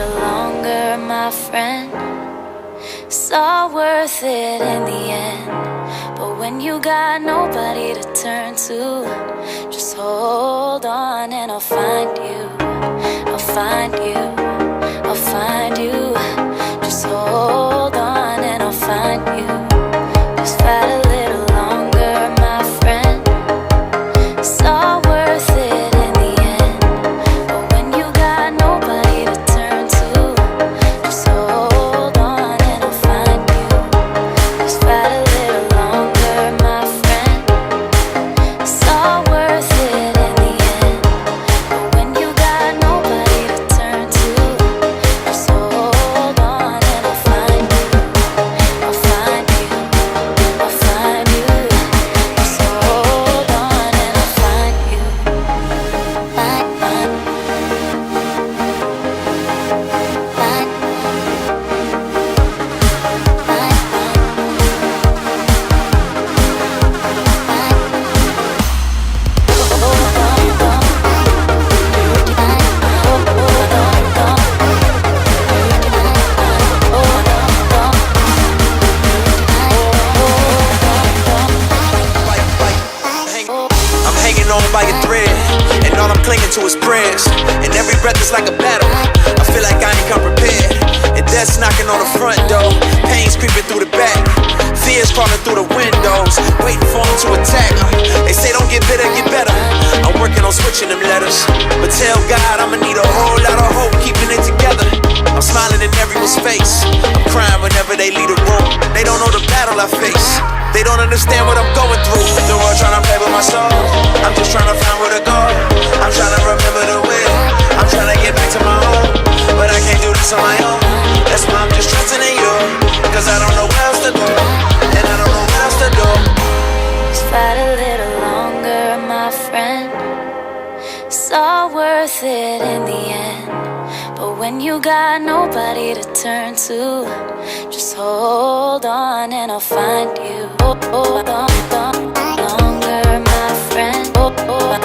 little longer, my friend. It's all worth it in the end. But when you got nobody to turn to, just hold on and I'll find you. I'll find you. I'll find you. Just hold on and I'll find you. Just fight a little longer, my friend. It's all worth it in the end. But when you got nobody to turn to, just hold on and I'll find you. Just fight a little longer, my friend. It's all worth it in the end. But when you got nobody to turn to, just hold on and I'll find you. I'll find you. I'll find you. Just hold on and I'll find you. Find, find, find, I'm hanging on by a thread, and all I'm clinging to is prayers. And every breath is like a battle. I feel like I ain't come prepared. And death's knocking on the front door. Pain's creeping through the back. Fears crawling through the windows, waiting for them to attack. They say don't get bitter, get better. I'm working on switching them letters, but tell God I'ma need a whole lot of hope keeping it together. I'm smiling in everyone's face. I'm crying whenever they leave the room. They don't know the battle I face. They don't understand what I'm going through. The world trying to play with my soul. I'm just trying to find where to go. I'm trying to remember the way. I'm trying to get back to my home, but I can't do this on my own. That's why I'm just trusting in you, cause I don't know what else to do, and I don't know what else to do. just fight a little longer, my friend. It's all worth it in the end. But when you got nobody to turn to, just hold on and I'll find you. Hold on longer, my friend. Hold on.